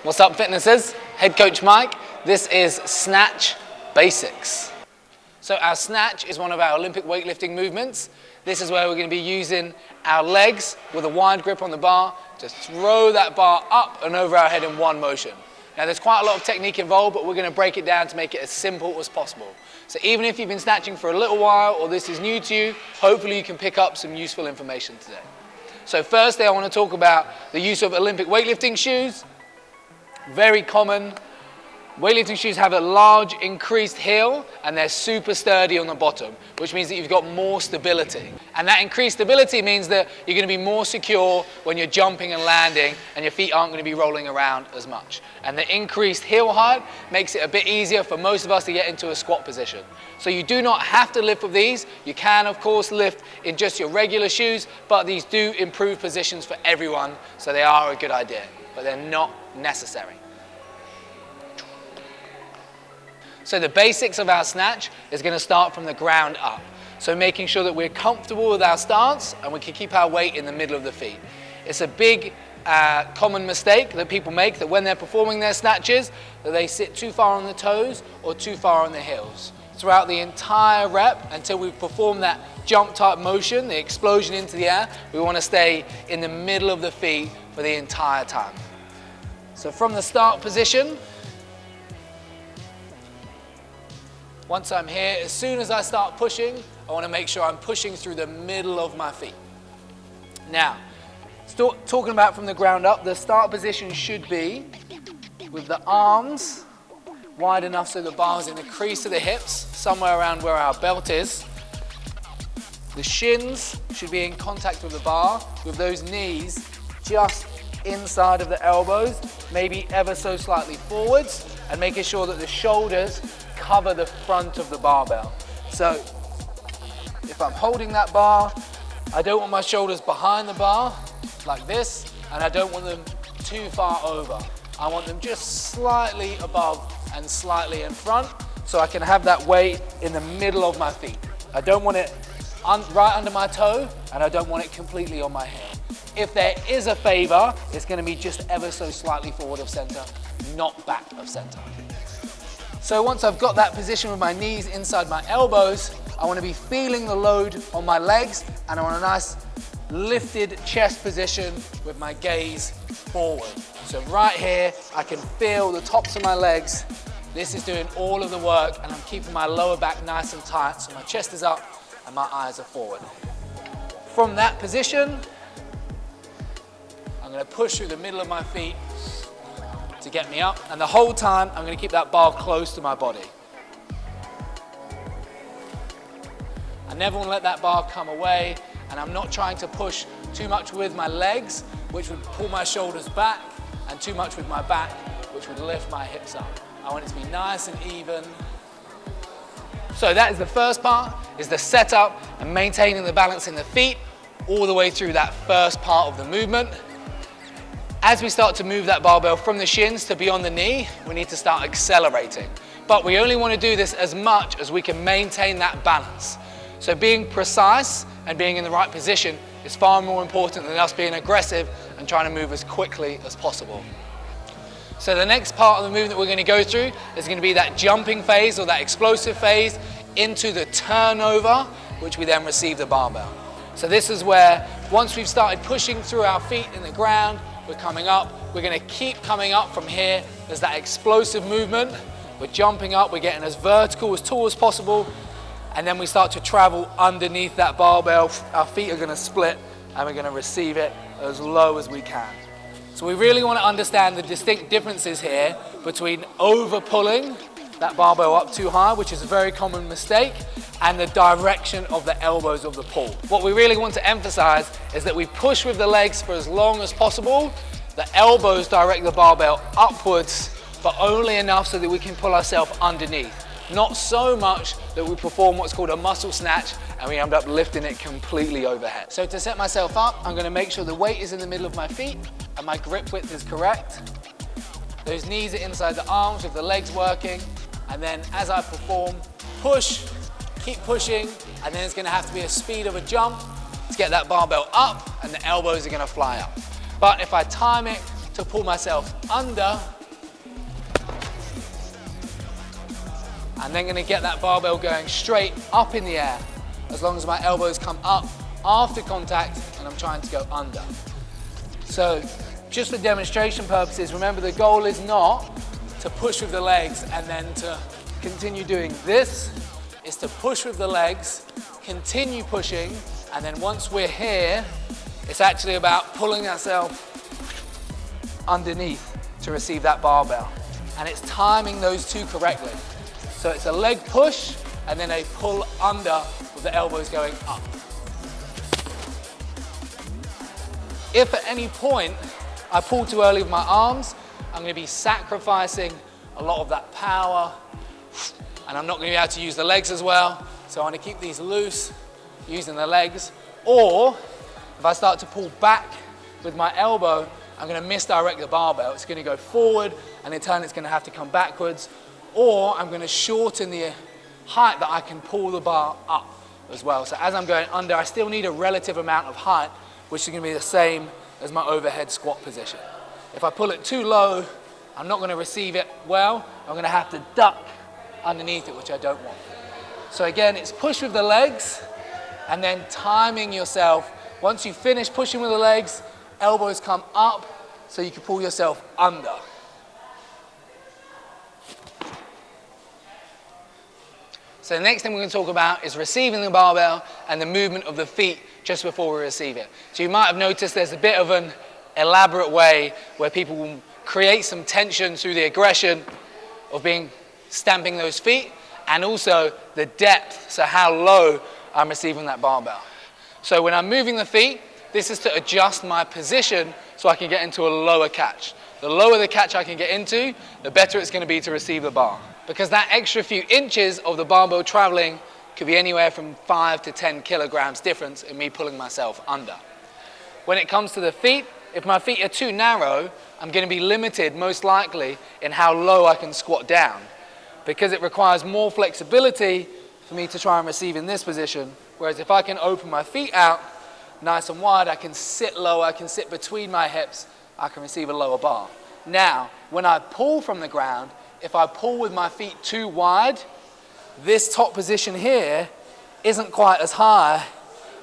What's up, fitnessers? Head coach Mike. This is Snatch Basics. So our snatch is one of our Olympic weightlifting movements. This is where we're going to be using our legs with a wide grip on the bar to throw that bar up and over our head in one motion. Now there's quite a lot of technique involved, but we're going to break it down to make it as simple as possible. So even if you've been snatching for a little while or this is new to you, hopefully you can pick up some useful information today. So firstly, I want to talk about the use of Olympic weightlifting shoes. Very common. Weightlifting shoes have a large increased heel and they're super sturdy on the bottom, which means that you've got more stability. And that increased stability means that you're going to be more secure when you're jumping and landing and your feet aren't going to be rolling around as much. And the increased heel height makes it a bit easier for most of us to get into a squat position. So you do not have to lift with these. You can, of course, lift in just your regular shoes, but these do improve positions for everyone, so they are a good idea, but they're not necessary. So the basics of our snatch is going to start from the ground up. So making sure that we're comfortable with our stance and we can keep our weight in the middle of the feet. It's a big common mistake that people make, that when they're performing their snatches, that they sit too far on the toes or too far on the heels. Throughout the entire rep, until we perform that jump type motion, the explosion into the air, we want to stay in the middle of the feet for the entire time. So from the start position, once I'm here, as soon as I start pushing, I want to make sure I'm pushing through the middle of my feet. Now, talking about from the ground up, the start position should be with the arms wide enough so the bar's in the crease of the hips, somewhere around where our belt is. The shins should be in contact with the bar, with those knees just inside of the elbows, maybe ever so slightly forwards, and making sure that the shoulders cover the front of the barbell. So if I'm holding that bar, I don't want my shoulders behind the bar like this, and I don't want them too far over. I want them just slightly above and slightly in front, so I can have that weight in the middle of my feet. I don't want it right under my toe, and I don't want it completely on my heel. If there is a favor, it's going to be just ever so slightly forward of center, not back of center. So once I've got that position with my knees inside my elbows, I want to be feeling the load on my legs, and I want a nice lifted chest position with my gaze forward. So right here, I can feel the tops of my legs. This is doing all of the work, and I'm keeping my lower back nice and tight, so my chest is up and my eyes are forward. From that position, I'm going to push through the middle of my feet to get me up, and the whole time I'm going to keep that bar close to my body. I never want to let that bar come away, and I'm not trying to push too much with my legs, which would pull my shoulders back, and too much with my back, which would lift my hips up. I want it to be nice and even. So that is the first part, is the setup and maintaining the balance in the feet all the way through that first part of the movement. As we start to move that barbell from the shins to beyond the knee, we need to start accelerating. But we only want to do this as much as we can maintain that balance. So being precise and being in the right position is far more important than us being aggressive and trying to move as quickly as possible. So the next part of the movement that we're going to go through is going to be that jumping phase or that explosive phase into the turnover, which we then receive the barbell. So this is where once we've started pushing through our feet in the ground, we're coming up, we're going to keep coming up from here. There's that explosive movement. We're jumping up, we're getting as vertical, as tall as possible, and then we start to travel underneath that barbell. Our feet are going to split and we're going to receive it as low as we can. So we really want to understand the distinct differences here between over pulling that barbell up too high, which is a very common mistake, and the direction of the elbows of the pull. What we really want to emphasize is that we push with the legs for as long as possible. The elbows direct the barbell upwards, but only enough so that we can pull ourselves underneath. Not so much that we perform what's called a muscle snatch and we end up lifting it completely overhead. So to set myself up, I'm going to make sure the weight is in the middle of my feet and my grip width is correct. Those knees are inside the arms with the legs working. And then as I perform, push, keep pushing, and then it's going to have to be a speed of a jump to get that barbell up, and the elbows are going to fly up. But if I time it to pull myself under, and then gonna get that barbell going straight up in the air, as long as my elbows come up after contact and I'm trying to go under. So just for demonstration purposes, remember the goal is not to push with the legs and then to continue doing this. It's to push with the legs, continue pushing, and then once we're here, it's actually about pulling ourselves underneath to receive that barbell. And it's timing those two correctly. So it's a leg push and then a pull under with the elbows going up. If at any point I pull too early with my arms, I'm going to be sacrificing a lot of that power, and I'm not going to be able to use the legs as well. So I want to keep these loose using the legs. Or if I start to pull back with my elbow, I'm going to misdirect the barbell. It's going to go forward, and in turn it's going to have to come backwards. Or I'm going to shorten the height that I can pull the bar up as well. So as I'm going under, I still need a relative amount of height, which is going to be the same as my overhead squat position. If I pull it too low, I'm not going to receive it well. I'm going to have to duck underneath it, which I don't want. So again, it's push with the legs and then timing yourself. Once you finish pushing with the legs, elbows come up so you can pull yourself under. So the next thing we're going to talk about is receiving the barbell and the movement of the feet just before we receive it. So you might have noticed there's a bit of an elaborate way where people will create some tension through the aggression of stamping those feet, and also the depth, so how low I'm receiving that barbell. So when I'm moving the feet, this is to adjust my position so I can get into a lower catch. The lower the catch I can get into, the better it's going to be to receive the bar. Because that extra few inches of the barbell traveling could be anywhere from 5 to 10 kilograms difference in me pulling myself under. When it comes to the feet, if my feet are too narrow, I'm going to be limited most likely in how low I can squat down, because it requires more flexibility for me to try and receive in this position. Whereas if I can open my feet out nice and wide, I can sit lower, I can sit between my hips, I can receive a lower bar. Now, when I pull from the ground, if I pull with my feet too wide, this top position here isn't quite as high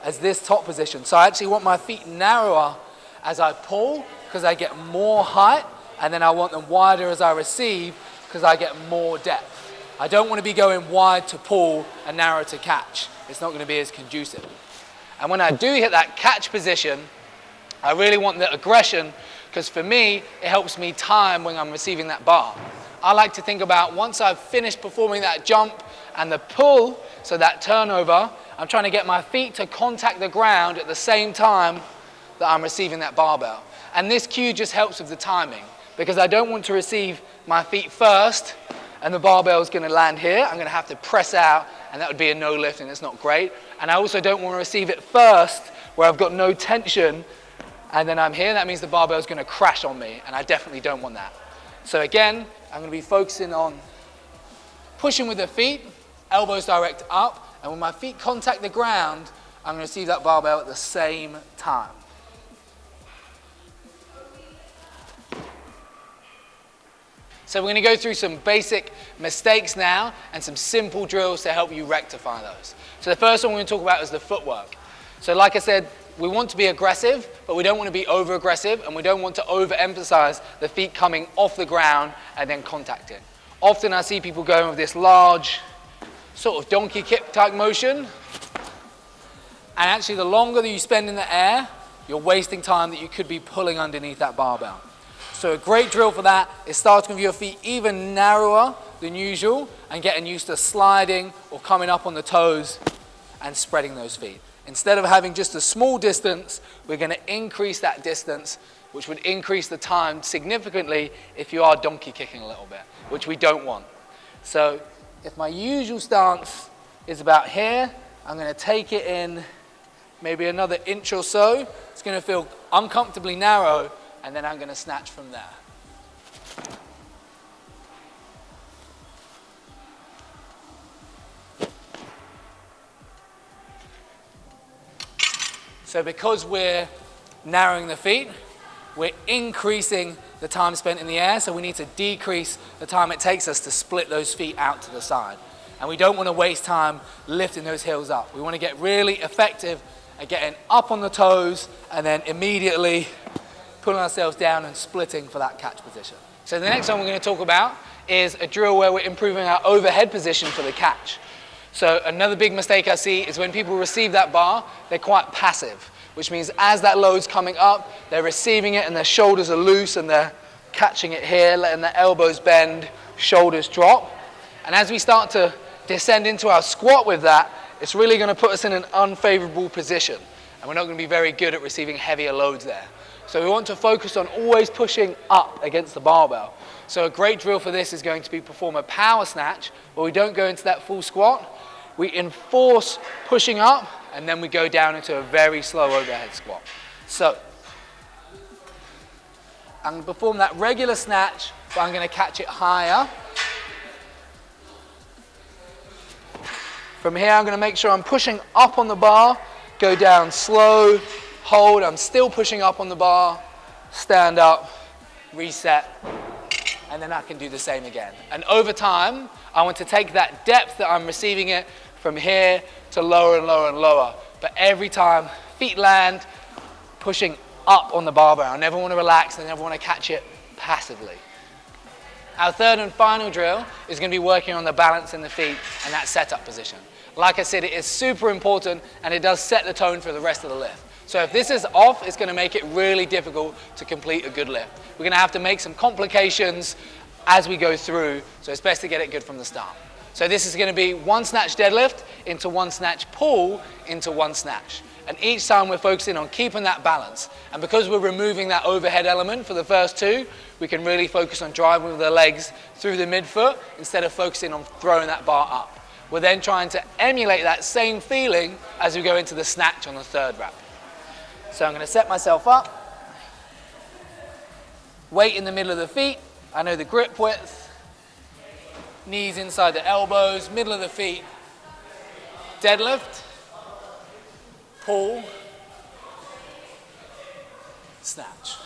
as this top position. So I actually want my feet narrower as I pull because I get more height, and then I want them wider as I receive because I get more depth. I don't want to be going wide to pull and narrow to catch. It's not going to be as conducive. And when I do hit that catch position, I really want the aggression, because for me, it helps me time when I'm receiving that bar. I like to think about once I've finished performing that jump and the pull, so that turnover, I'm trying to get my feet to contact the ground at the same time that I'm receiving that barbell. And this cue just helps with the timing, because I don't want to receive my feet first and the barbell is going to land here. I'm going to have to press out, and that would be a no lift, and it's not great. And I also don't want to receive it first where I've got no tension and then I'm here. That means the barbell is going to crash on me, and I definitely don't want that. So again, I'm going to be focusing on pushing with the feet, elbows direct up, and when my feet contact the ground, I'm going to receive that barbell at the same time. So we're going to go through some basic mistakes now and some simple drills to help you rectify those. So the first one we're going to talk about is the footwork. So like I said, we want to be aggressive, but we don't want to be over-aggressive, and we don't want to overemphasize the feet coming off the ground and then contacting. Often I see people going with this large sort of donkey kick type motion, and actually the longer that you spend in the air, you're wasting time that you could be pulling underneath that barbell. So a great drill for that is starting with your feet even narrower than usual and getting used to sliding or coming up on the toes and spreading those feet. Instead of having just a small distance, we're going to increase that distance, which would increase the time significantly if you are donkey kicking a little bit, which we don't want. So if my usual stance is about here, I'm going to take it in maybe another inch or so. It's going to feel uncomfortably narrow, and then I'm going to snatch from there. So because we're narrowing the feet, we're increasing the time spent in the air, so we need to decrease the time it takes us to split those feet out to the side. And we don't want to waste time lifting those heels up. We want to get really effective at getting up on the toes and then immediately pulling ourselves down and splitting for that catch position. So the next one we're going to talk about is a drill where we're improving our overhead position for the catch. So another big mistake I see is when people receive that bar, they're quite passive, which means as that load's coming up, they're receiving it and their shoulders are loose and they're catching it here, letting their elbows bend, shoulders drop. And as we start to descend into our squat with that, it's really going to put us in an unfavorable position. And we're not going to be very good at receiving heavier loads there. So we want to focus on always pushing up against the barbell. So a great drill for this is going to be perform a power snatch, where we don't go into that full squat. We enforce pushing up, and then we go down into a very slow overhead squat. So I'm going to perform that regular snatch, but I'm going to catch it higher. From here, I'm going to make sure I'm pushing up on the bar, go down slow, hold, I'm still pushing up on the bar, stand up, reset, and then I can do the same again. And over time, I want to take that depth that I'm receiving it from here to lower and lower and lower. But every time, feet land, pushing up on the barbell. I never want to relax, I never want to catch it passively. Our third and final drill is going to be working on the balance in the feet and that setup position. Like I said, it is super important and it does set the tone for the rest of the lift. So if this is off, it's going to make it really difficult to complete a good lift. We're going to have to make some complications as we go through, so it's best to get it good from the start. So this is going to be one snatch deadlift into one snatch pull into one snatch. And each time we're focusing on keeping that balance. And because we're removing that overhead element for the first two, we can really focus on driving with the legs through the midfoot instead of focusing on throwing that bar up. We're then trying to emulate that same feeling as we go into the snatch on the third rep. So I'm going to set myself up, weight in the middle of the feet, I know the grip width, knees inside the elbows, middle of the feet, deadlift, pull, snatch.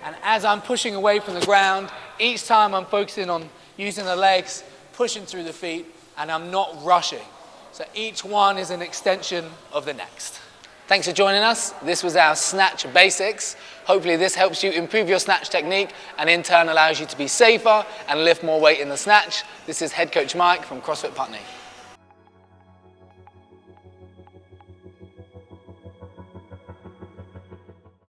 And as I'm pushing away from the ground, each time I'm focusing on using the legs, pushing through the feet, and I'm not rushing. So each one is an extension of the next. Thanks for joining us. This was our Snatch Basics. Hopefully this helps you improve your snatch technique and in turn allows you to be safer and lift more weight in the snatch. This is Head Coach Mike from CrossFit Putney.